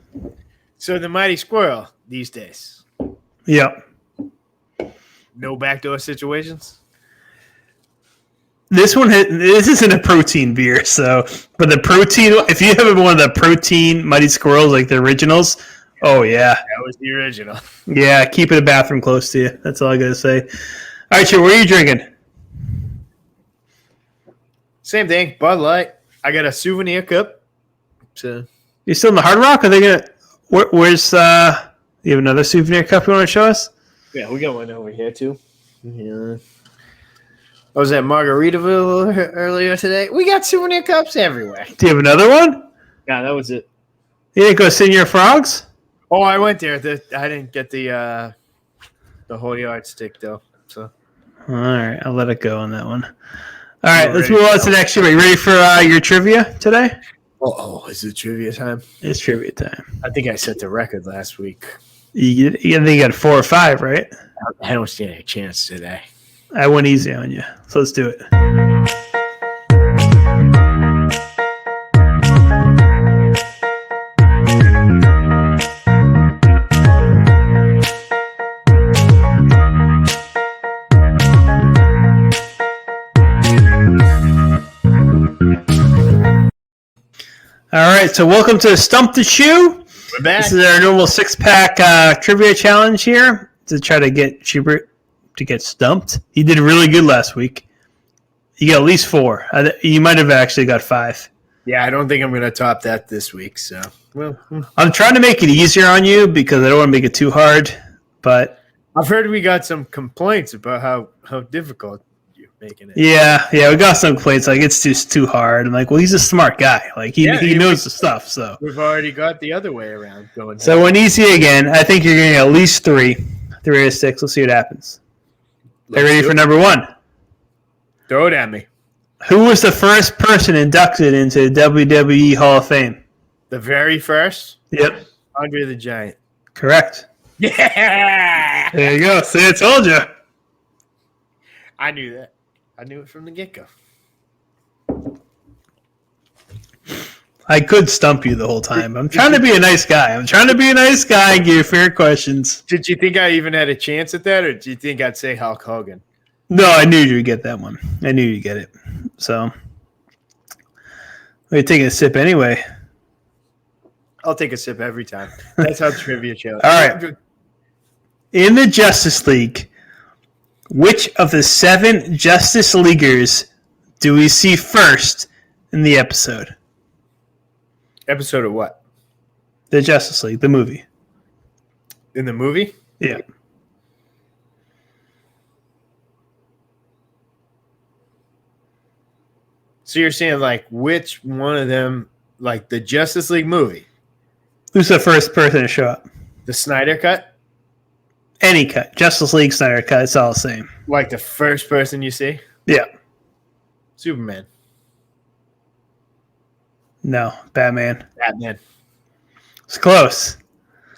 So the Mighty Squirrel these days. Yep. No backdoor situations? This isn't a protein beer, but the protein, if you have one of the protein Muddy Squirrels, like the originals, oh yeah. That was the original. Yeah, keep it a bathroom close to you. That's all I gotta say. All right, so what are you drinking? Same thing, Bud Light. I got a souvenir cup. So You still in the Hard Rock? Are they gonna? Where's? You have another souvenir cup you want to show us? yeah, we got one over here too. Yeah. I was at Margaritaville earlier today. We got souvenir cups everywhere. Do you have another one? Yeah, that was it. You didn't go Senior Frogs? Oh, I went there. I didn't get the whole yardstick though. So All right, I'll let it go on that one. All right, let's move on to the next trivia. You ready for your trivia today? Oh, is it trivia time? It's trivia time. I think I set the record last week. You think you got 4 or 5, right? I don't stand a chance today. I went easy on you, so let's do it. All right, so welcome to Stump the Shoe. We're back. This is our normal 6-pack trivia challenge here to try to get Schubert to get stumped. He did really good last week. You got at least 4. You might have actually got 5. Yeah, I don't think I'm going to top that this week. So, well, I'm trying to make it easier on you because I don't want to make it too hard. But I've heard we got some complaints about how difficult you're making it. yeah, we got some complaints. Like, it's just too hard. I'm like, well, he's a smart guy. Like, he knows the stuff. So we've already got the other way around going. So when easy again, I think you're getting at least 3 out of 6. Let's see what happens. Are you ready for number 1? Throw it at me. Who was the first person inducted into WWE Hall of Fame? The very first? Yep. Andre the Giant. Correct. Yeah! There you go. See, I told you. I knew that. I knew it from the get-go. I could stump you the whole time. I'm trying to be a nice guy. And give you fair questions. Did you think I even had a chance at that, or do you think I'd say Hulk Hogan? No, I knew you'd get that one. I knew you'd get it. So, we're taking a sip anyway. I'll take a sip every time. That's how trivia shows. All right. In the Justice League, which of the 7 Justice Leaguers do we see first in the episode? Episode of what? The Justice League, the movie. In the movie? Yeah. So you're saying, like, which one of them, like the Justice League movie? Who's the first person to show up? The Snyder cut? Any cut. Justice League, Snyder cut. It's all the same. Like the first person you see? Yeah. Superman. No. Batman. Batman. It's close.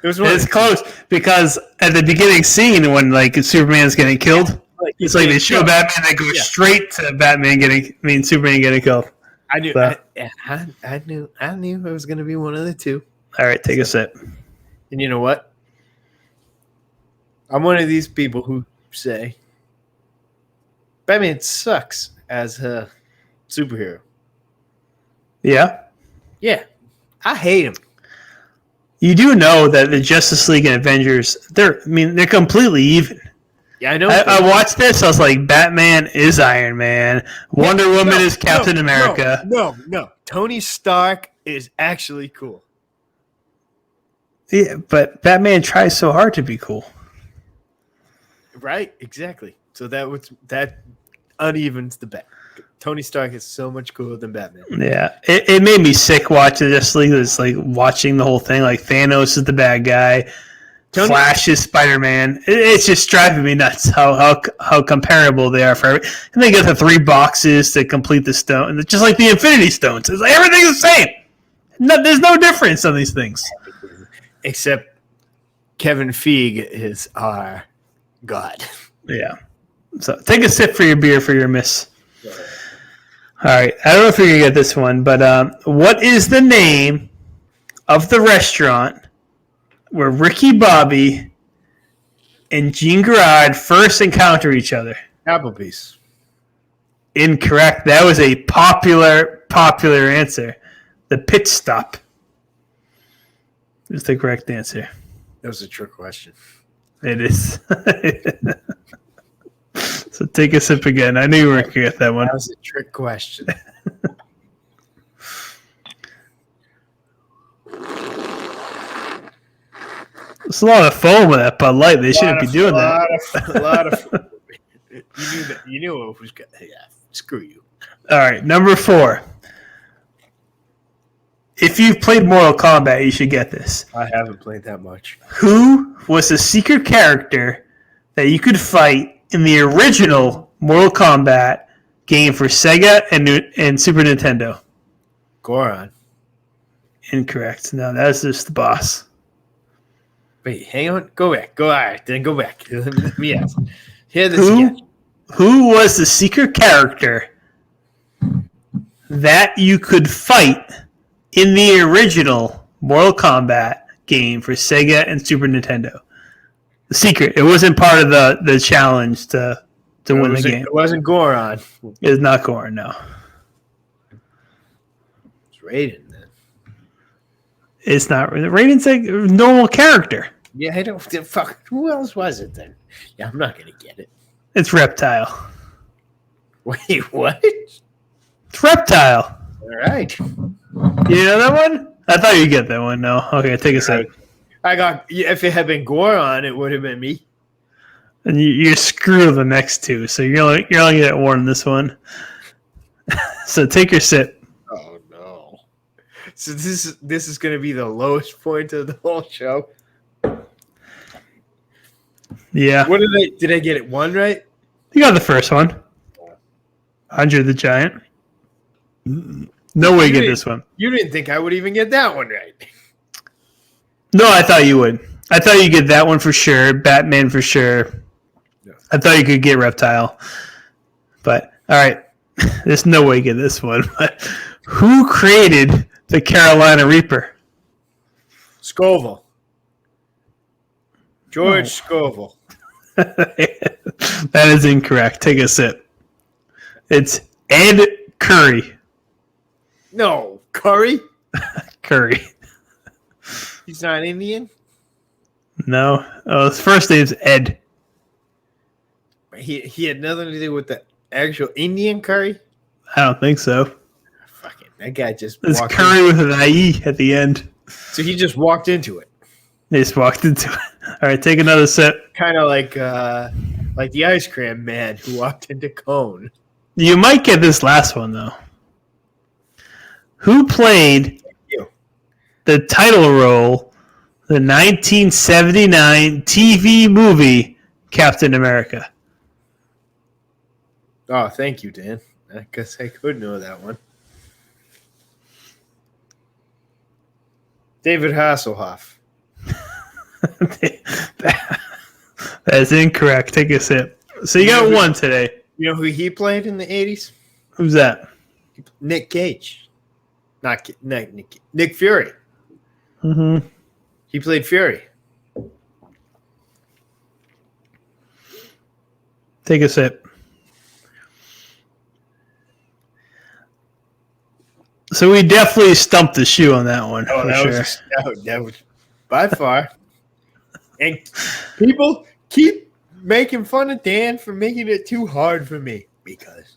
It's close because at the beginning scene when like Superman's getting killed, it's like they show Batman, they go straight to Superman getting killed. I knew. So. I knew it was going to be one of the two. All right, take a sip. And you know what? I'm one of these people who say Batman sucks as a superhero. Yeah? Yeah. I hate him. You do know that the Justice League and Avengers, they're completely even. Yeah, I know. I watched this, I was like, Batman is Iron Man. Wonder Woman is Captain America. No. Tony Stark is actually cool. Yeah, but Batman tries so hard to be cool. Right, exactly. So that unevens the bet. Tony Stark is so much cooler than Batman. Yeah, it made me sick watching Justice League. It's like watching the whole thing. Like Thanos is the bad guy, Flash is Spider-Man. It's just driving me nuts how comparable they are for. And they get the 3 boxes to complete the stone, just like the Infinity Stones. It's like everything's the same. No, there's no difference on these things. Except Kevin Feige is our god. Yeah. So take a sip for your beer for your miss. All right. I don't know if you're going to get this one, but what is the name of the restaurant where Ricky Bobby and Jean Girard first encounter each other? Applebee's. Incorrect. That was a popular answer. The Pit Stop is the correct answer. That was a trick question. It is. So take a sip again. I knew you weren't going to get that one. That was a trick question. There's a lot of foam with that Bud Light. They shouldn't be doing that. A lot of. You knew it was good. Yeah, screw you. All right, number 4. If you've played Mortal Kombat, you should get this. I haven't played that much. Who was the secret character that you could fight in the original Mortal Kombat game for Sega and Super Nintendo? Goron. Incorrect. No, that's just the boss. Wait, hang on. Go back. All right, then go back. Let me ask. Hear this again. Who was the secret character that you could fight in the original Mortal Kombat game for Sega and Super Nintendo? The secret. It wasn't part of the challenge to win the game. It wasn't Goron. It's not Goron, no. It's Raiden, then. It's not. Raiden's a normal character. Yeah, I don't. Fuck. Who else was it then? Yeah, I'm not gonna get it. It's Reptile. Wait, what? It's Reptile. All right. You know that one? I thought you'd get that one. No. Okay, take a sip. I got. If it had been gore on, it would have been me. And you're screwed the next two, so you're only get one in this one. So take your sip. Oh no! So this is going to be the lowest point of the whole show. Yeah. What did I get it one right? You got the first one. Andre the Giant. No way you get this one. You didn't think I would even get that one right. No, I thought you would. I thought you'd get that one for sure. Batman for sure. I thought you could get Reptile. But, all right. There's no way you get this one. But who created the Carolina Reaper? Scoville. George Scoville. That is incorrect. Take a sip. It's Ed Curry. No. Curry? Curry. He's not Indian? No. Oh, his first name's Ed. He had nothing to do with the actual Indian curry? I don't think so. Fucking that guy just It's walked Curry in. with an IE at the end. So he just walked into it. They just walked into it. All right, take another sip. Kind of like the ice cream man who walked into Cone. You might get this last one, though. Who played the title role, the 1979 TV movie Captain America? Oh, thank you, Dan. I guess I could know that one. David Hasselhoff. That's incorrect. Take a sip. So you got one today. You know who he played in the 80s? Who's that? Nick Cage. Not Nick Fury. Mm-hmm. He played Fury. Take a sip. So we definitely stumped the shoe on that one. Oh, that was by far. And people keep making fun of Dan for making it too hard for me because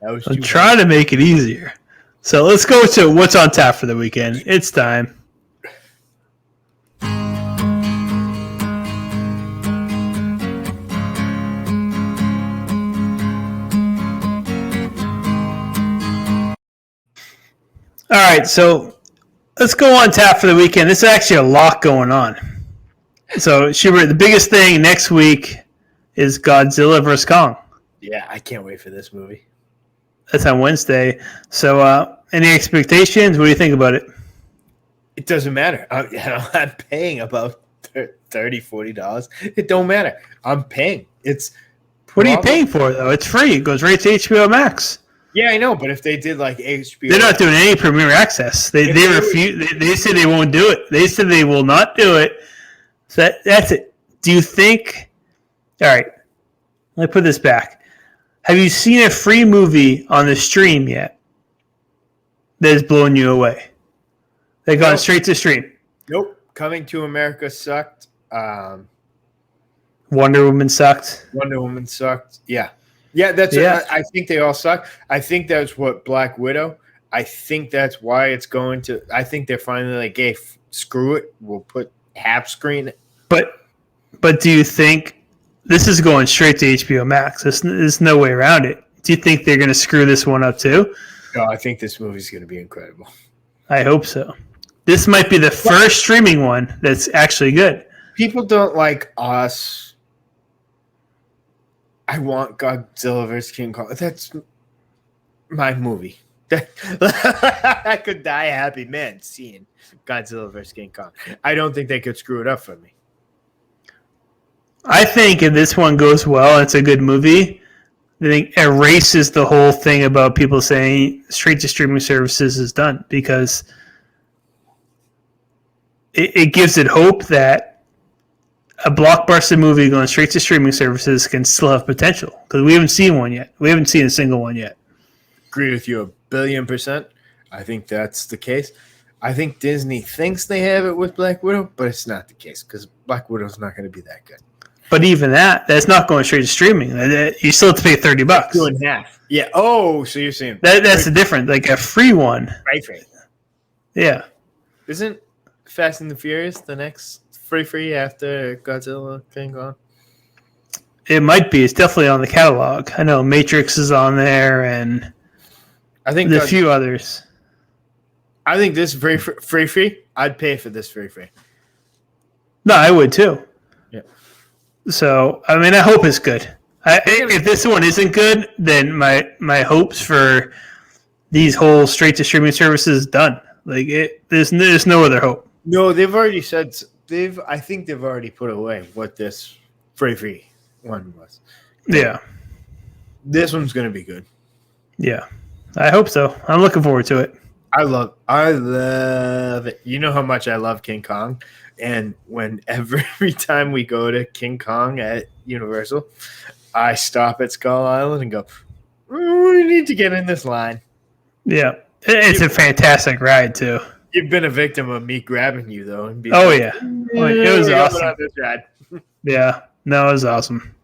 that was I'm too trying to make it easier. So let's go to what's on tap for the weekend. It's time. All right, so let's go on tap for the weekend. There's actually a lot going on. So, Schubert, the biggest thing next week is Godzilla vs. Kong. Yeah, I can't wait for this movie. That's on Wednesday. So, any expectations? What do you think about it? It doesn't matter. I'm paying about $30, $40. It don't matter. I'm paying. What are you paying for, though? It's free. It goes right to HBO Max. Yeah, I know, but if they did like HBO, they're not doing any Premier Access. They refuse. They say they won't do it. They said they will not do it. So that's it. Do you think? All right. Let me put this back. Have you seen a free movie on the stream yet that has blown you away? They've gone straight to stream. Nope. Coming to America sucked. Wonder Woman sucked. Wonder Woman sucked. Yeah. Yeah, I think they all suck. I think that's what Black Widow. I think that's why it's going to. I think they're finally like, hey, screw it. We'll put half screen. But do you think this is going straight to HBO Max? There's no way around it. Do you think they're going to screw this one up too? No, I think this movie's going to be incredible. I hope so. This might be the first streaming one that's actually good. People don't like us. I want Godzilla vs. King Kong. That's my movie. I could die a happy man seeing Godzilla vs. King Kong. I don't think they could screw it up for me. I think if this one goes well, it's a good movie. I think it erases the whole thing about people saying straight to streaming services is done because it gives it hope that a blockbuster movie going straight to streaming services can still have potential because we haven't seen one yet. We haven't seen a single one yet. Agree with you 1,000,000,000%. I think that's the case. I think Disney thinks they have it with Black Widow, but it's not the case because Black Widow's not going to be that good. But even that's not going straight to streaming. You still have to pay $30. 2.5. Yeah. Oh, so you're saying That's the difference. Like a free one. Right. Yeah. Isn't Fast and the Furious the next free after Godzilla King Kong? It might be. It's definitely on the catalog. I know Matrix is on there, and I think a few others. I think this free. I'd pay for this free. No, I would too. Yeah. So, I mean, I hope it's good. If this one isn't good, then my hopes for these whole straight to streaming services done. Like there's no other hope. No, they've already said I think they've already put away what this free one was. Yeah. This one's gonna be good. Yeah. I hope so. I'm looking forward to it. I love it. You know how much I love King Kong, and every time we go to King Kong at Universal, I stop at Skull Island and go, we need to get in this line. Yeah. It's a fantastic ride too. You've been a victim of me grabbing you though, and yeah. It was awesome. This ride. Yeah. No, it was awesome.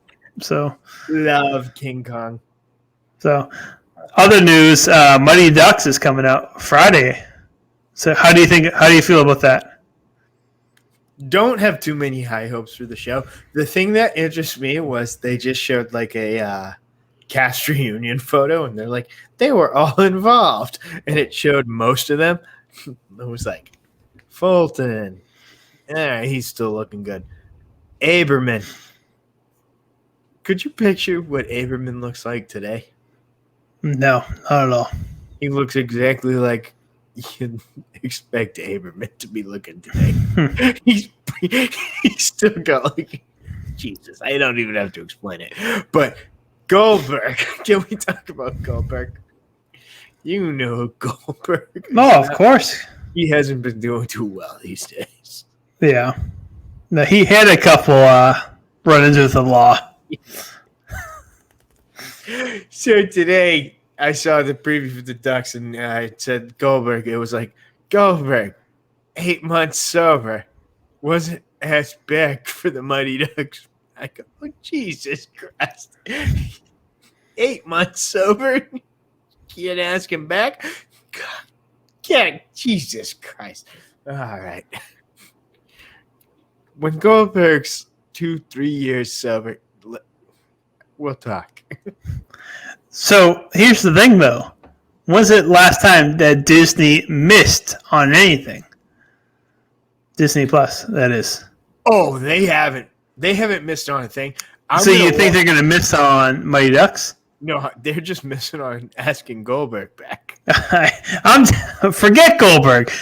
So love King Kong. So other news, Mighty Ducks is coming out Friday. So how do you feel about that? Don't have too many high hopes for the show. The thing that interests me was they just showed like a cast reunion photo, and they're like, they were all involved. And it showed most of them. It was like, Fulton. He's still looking good. Aberman. Could you picture what Aberman looks like today? No, not at all. He looks exactly like you'd expect Aberman to be looking today. He's still got like, Jesus, I don't even have to explain it. But Goldberg, can we talk about Goldberg? You know Goldberg. Oh, of course. He hasn't been doing too well these days. Yeah. No, he had a couple run-ins with the law. So today I saw the preview for the Ducks, and it said Goldberg. It was like, Goldberg, 8 months sober, wasn't asked back for the Mighty Ducks. I go, oh, Jesus Christ. 8 months sober? Can't ask him back? God, Jesus Christ. All right. When Goldberg's 2-3 years sober, we'll talk. So here's the thing, though. When's it last time that Disney missed on anything? Disney Plus, that is. Oh, they haven't. They haven't missed on a thing. So you think they're going to miss on Mighty Ducks? No, they're just missing on asking Goldberg back. Forget Goldberg.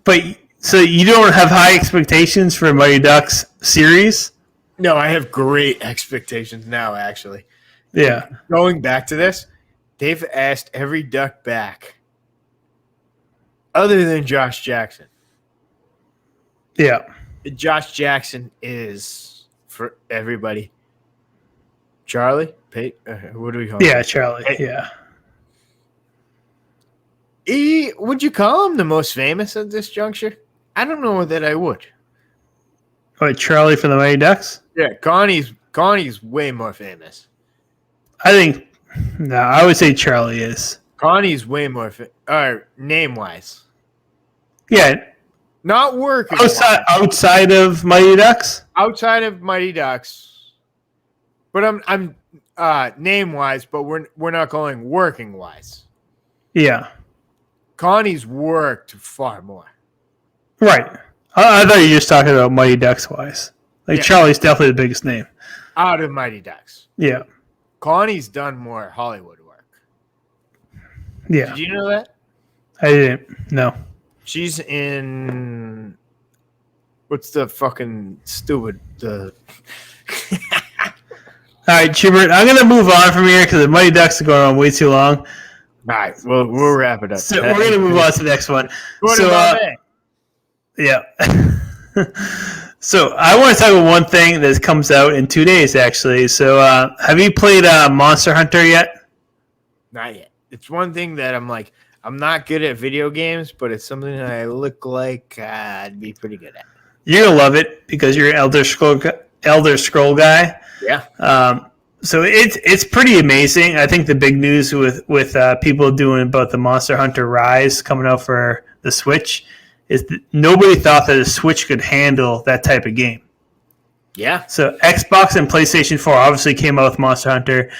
But so you don't have high expectations for Mighty Ducks series? No, I have great expectations now, actually. Yeah. Going back to this, they've asked every Duck back other than Josh Jackson. Yeah. Josh Jackson is, for everybody, Charlie? What do we call him? Yeah, Charlie. Yeah. Would you call him the most famous at this juncture? I don't know that I would. What, Charlie from the Mighty Ducks? Yeah, Connie's way more famous. I think, no, I would say Charlie is. Connie's way more name-wise. Yeah. Not working. Outside of Mighty Ducks? Outside of Mighty Ducks. But I'm name-wise, but we're not going working-wise. Yeah. Connie's worked far more. Right. I thought you were just talking about Mighty Ducks wise. Like yeah. Charlie's definitely the biggest name. Out of Mighty Ducks. Yeah. Connie's done more Hollywood work. Yeah. Did you know that? I didn't. No. She's in what's the fucking stupid All right, Chibert, I'm gonna move on from here because the Mighty Ducks are going on way too long. All right, we'll wrap it up. So we're gonna move on to the next one. Yeah. So I want to talk about one thing that comes out in 2 days, actually. So have you played Monster Hunter yet? Not yet. It's one thing that I'm like, I'm not good at video games, but it's something that I look like I'd be pretty good at. You're gonna love it because you're an Elder Scroll guy. Yeah. So it's pretty amazing. I think the big news with people doing about the Monster Hunter Rise coming out for the Switch is that nobody thought that a Switch could handle that type of game. Yeah. So Xbox and PlayStation 4 obviously came out with Monster Hunter.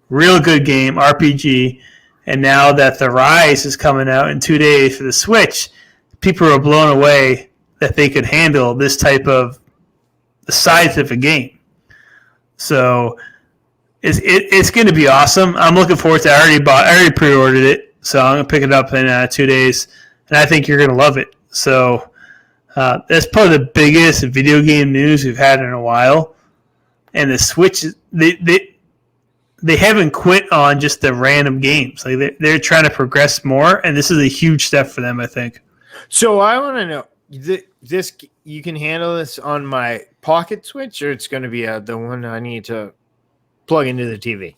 Real good game, RPG. And now that the Rise is coming out in 2 days for the Switch, people are blown away that they could handle this type of the size of a game. So it's going to be awesome. I'm looking forward to it. I already pre-ordered it, so I'm going to pick it up in 2 days, and I think you're going to love it. So that's probably the biggest video game news we've had in a while. And the Switch, they haven't quit on just the random games. Like they're trying to progress more, and this is a huge step for them, I think. So I want to know, this you can handle this on my pocket Switch, or it's going to be the one I need to plug into the TV?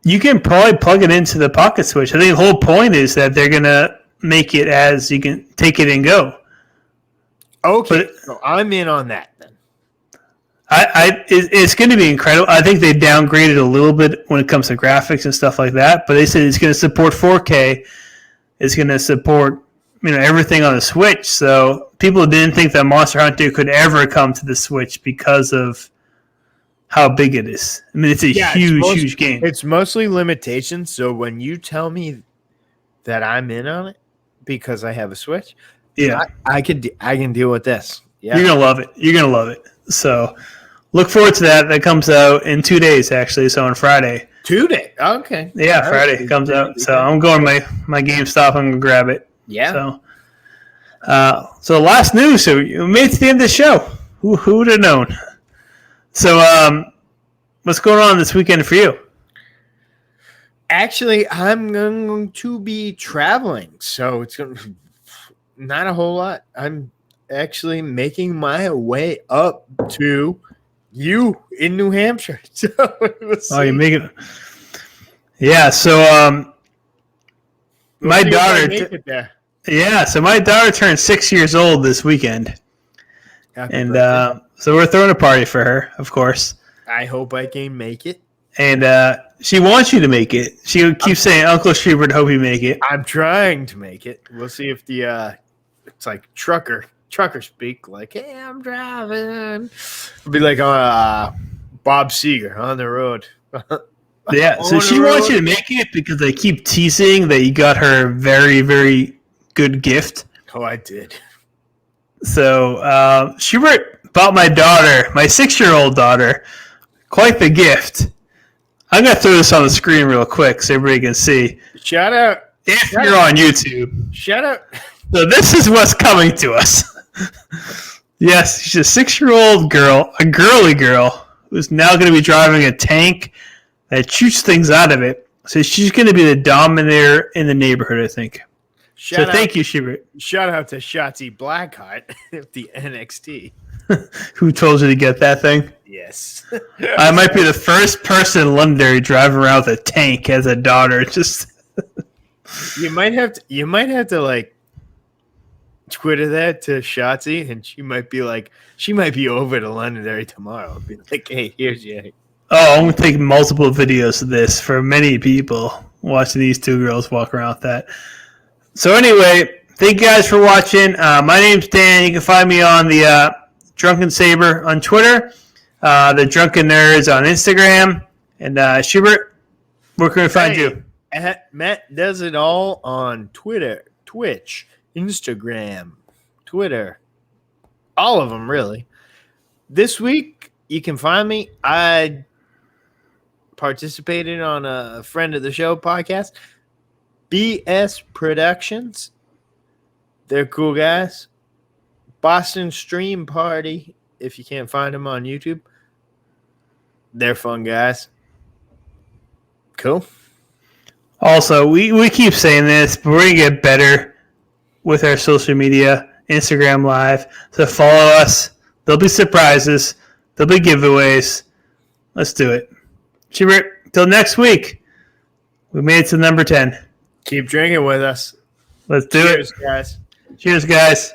You can probably plug it into the pocket Switch. I think the whole point is that they're going to make it as you can take it and go. Okay, so I'm in on that then. It's going to be incredible. I think they downgraded a little bit when it comes to graphics and stuff like that, but they said it's going to support 4K. It's going to support everything on the Switch. So people didn't think that Monster Hunter could ever come to the Switch because of how big it is. I mean, it's a huge game. It's mostly limitations. So when you tell me that I'm in on it because I have a Switch, yeah, I can deal with this. Yeah, you're gonna love it. You're gonna love it. So look forward to that. That comes out in 2 days, actually. So on Friday. 2 days. Okay. Yeah, Friday comes out. So I'm going to my GameStop. I'm gonna grab it. Yeah. So last news. So we made it to the end of the show. Who would have known? So what's going on this weekend for you? Actually, I'm going to be traveling, so it's going to not a whole lot. I'm actually making my way up to you in New Hampshire. So you make it. Yeah. So my daughter. Yeah. So my daughter turned 6 years old this weekend, and so we're throwing a party for her, of course. I hope I can make it. And she wants you to make it. She keeps saying, Uncle Schubert, hope you make it. I'm trying to make it. We'll see if it's like trucker speak, like, hey, I'm driving. It'll be like Bob Seger on the road. Yeah, so she wants you to make it because they keep teasing that you got her a very, very good gift. Oh, I did. So Schubert bought my 6-year-old daughter, quite the gift. I'm going to throw this on the screen real quick so everybody can see. Shout out. If you're on YouTube. Shout out. So this is what's coming to us. Yes, she's a 6-year-old girl, a girly girl, who's now going to be driving a tank that shoots things out of it. So she's going to be the dominator in the neighborhood, I think. Thank you, Schubert. Shout out to Shotzi Blackheart of the NXT. Who told you to get that thing? Yes. I might be the first person in Londonderry driving around with a tank as a daughter. Just you might have to like Twitter that to Shotzi, and she might be over to Londonderry tomorrow. Be like, hey, here's you. Oh, I'm gonna take multiple videos of this for many people watching these two girls walk around with that. So anyway, thank you guys for watching. My name's Dan. You can find me on the Drunken Saber on Twitter, the Drunken Nerds on Instagram, and Schubert, where can we find you? Matt does it all on Twitter, Twitch, Instagram, Twitter, all of them really. This week you can find me. I participated on a friend of the show podcast, BS Productions. They're cool guys. Boston Stream Party, if you can't find them on YouTube. They're fun guys. Cool. Also, we keep saying this, but we're going to get better with our social media, Instagram Live. So follow us. There'll be surprises. There'll be giveaways. Let's do it. Schubert, till next week. We made it to number 10. Keep drinking with us. Let's do it. Cheers, guys. Cheers, guys.